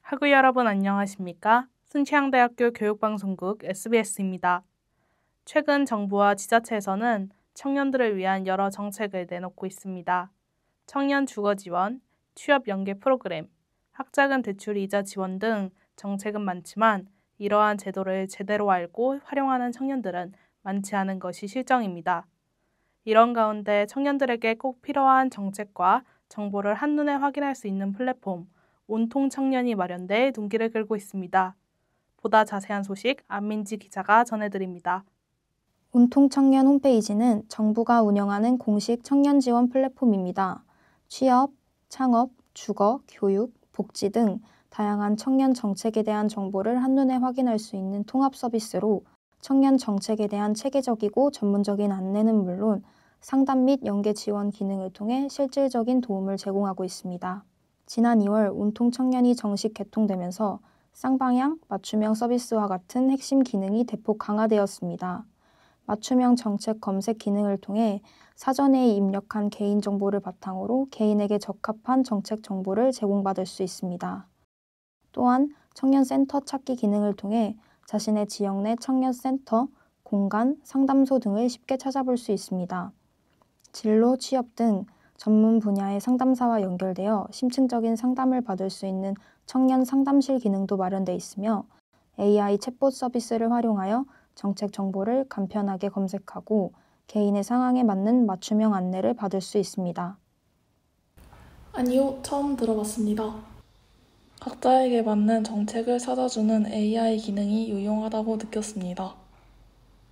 학우 여러분 안녕하십니까? 순창대학교 교육방송국 SBS입니다. 최근 정부와 지자체에서는 청년들을 위한 여러 정책을 내놓고 있습니다. 청년 주거 지원, 취업 연계 프로그램, 학자금 대출 이자 지원 등 정책은 많지만 이러한 제도를 제대로 알고 활용하는 청년들은 많지 않은 것이 실정입니다. 이런 가운데 청년들에게 꼭 필요한 정책과 정보를 한눈에 확인할 수 있는 플랫폼 온통 청년이 마련돼 눈길을 끌고 있습니다. 보다 자세한 소식 안민지 기자가 전해드립니다. 온통 청년 홈페이지는 정부가 운영하는 공식 청년 지원 플랫폼입니다. 취업, 창업, 주거, 교육, 복지 등 다양한 청년 정책에 대한 정보를 한눈에 확인할 수 있는 통합 서비스로 청년 정책에 대한 체계적이고 전문적인 안내는 물론 상담 및 연계 지원 기능을 통해 실질적인 도움을 제공하고 있습니다. 지난 2월 온통 청년이 정식 개통되면서 쌍방향, 맞춤형 서비스와 같은 핵심 기능이 대폭 강화되었습니다. 맞춤형 정책 검색 기능을 통해 사전에 입력한 개인정보를 바탕으로 개인에게 적합한 정책 정보를 제공받을 수 있습니다. 또한 청년센터 찾기 기능을 통해 자신의 지역 내 청년센터, 공간, 상담소 등을 쉽게 찾아볼 수 있습니다. 진로, 취업 등 전문 분야의 상담사와 연결되어 심층적인 상담을 받을 수 있는 청년 상담실 기능도 마련돼 있으며 AI 챗봇 서비스를 활용하여 정책 정보를 간편하게 검색하고 개인의 상황에 맞는 맞춤형 안내를 받을 수 있습니다. 아니요, 처음 들어봤습니다. 각자에게 맞는 정책을 찾아주는 AI 기능이 유용하다고 느꼈습니다.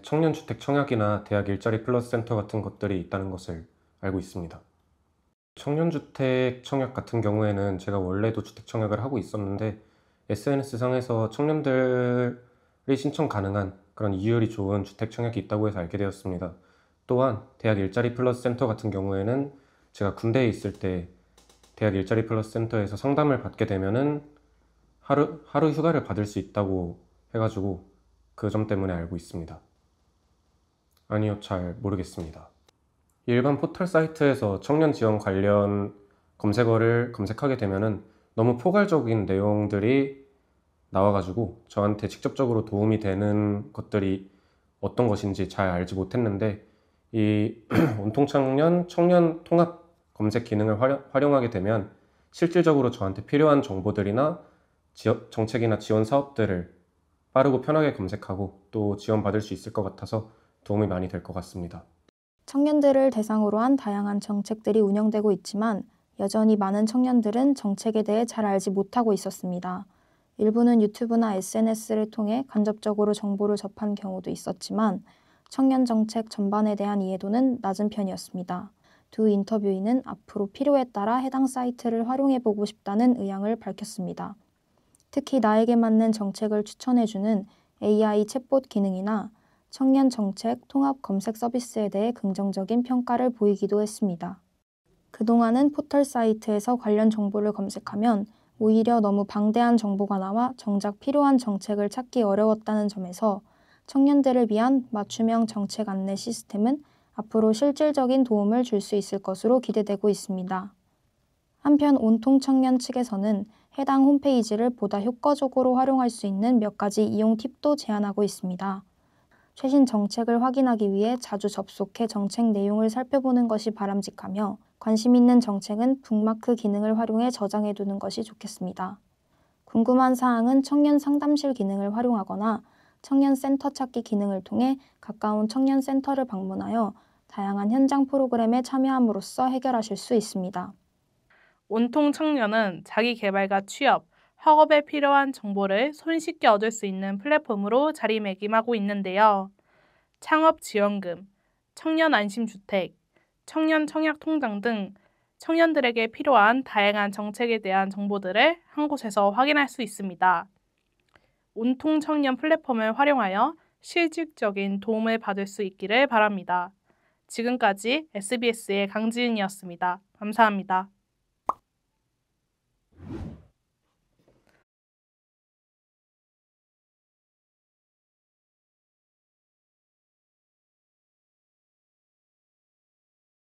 청년주택 청약이나 대학 일자리 플러스 센터 같은 것들이 있다는 것을 알고 있습니다. 청년주택 청약 같은 경우에는 제가 원래도 주택 청약을 하고 있었는데 SNS상에서 청년들이 신청 가능한 그런 이율이 좋은 주택 청약이 있다고 해서 알게 되었습니다. 또한 대학 일자리 플러스 센터 같은 경우에는 제가 군대에 있을 때 대학 일자리 플러스 센터에서 상담을 받게 되면은 하루 휴가를 받을 수 있다고 해가지고 그 점 때문에 알고 있습니다. 아니요, 잘 모르겠습니다. 일반 포털 사이트에서 청년 지원 관련 검색어를 검색하게 되면은 너무 포괄적인 내용들이 나와가지고 저한테 직접적으로 도움이 되는 것들이 어떤 것인지 잘 알지 못했는데 이 온통 청년 통합 검색 기능을 활용하게 되면 실질적으로 저한테 필요한 정보들이나 정책이나 지원 사업들을 빠르고 편하게 검색하고 또 지원받을 수 있을 것 같아서 도움이 많이 될 것 같습니다. 청년들을 대상으로 한 다양한 정책들이 운영되고 있지만 여전히 많은 청년들은 정책에 대해 잘 알지 못하고 있었습니다. 일부는 유튜브나 SNS를 통해 간접적으로 정보를 접한 경우도 있었지만 청년 정책 전반에 대한 이해도는 낮은 편이었습니다. 두 인터뷰인은 앞으로 필요에 따라 해당 사이트를 활용해보고 싶다는 의향을 밝혔습니다. 특히 나에게 맞는 정책을 추천해주는 AI 챗봇 기능이나 청년 정책 통합 검색 서비스에 대해 긍정적인 평가를 보이기도 했습니다. 그동안은 포털 사이트에서 관련 정보를 검색하면 오히려 너무 방대한 정보가 나와 정작 필요한 정책을 찾기 어려웠다는 점에서 청년들을 위한 맞춤형 정책 안내 시스템은 앞으로 실질적인 도움을 줄 수 있을 것으로 기대되고 있습니다. 한편 온통 청년 측에서는 해당 홈페이지를 보다 효과적으로 활용할 수 있는 몇 가지 이용 팁도 제안하고 있습니다. 최신 정책을 확인하기 위해 자주 접속해 정책 내용을 살펴보는 것이 바람직하며 관심 있는 정책은 북마크 기능을 활용해 저장해두는 것이 좋겠습니다. 궁금한 사항은 청년 상담실 기능을 활용하거나 청년 센터 찾기 기능을 통해 가까운 청년 센터를 방문하여 다양한 현장 프로그램에 참여함으로써 해결하실 수 있습니다. 온통 청년은 자기 개발과 취업, 학업에 필요한 정보를 손쉽게 얻을 수 있는 플랫폼으로 자리매김하고 있는데요. 창업 지원금, 청년 안심주택, 청년 청약 통장 등 청년들에게 필요한 다양한 정책에 대한 정보들을 한 곳에서 확인할 수 있습니다. 온통 청년 플랫폼을 활용하여 실질적인 도움을 받을 수 있기를 바랍니다. 지금까지 SBS의 강지은이었습니다. 감사합니다.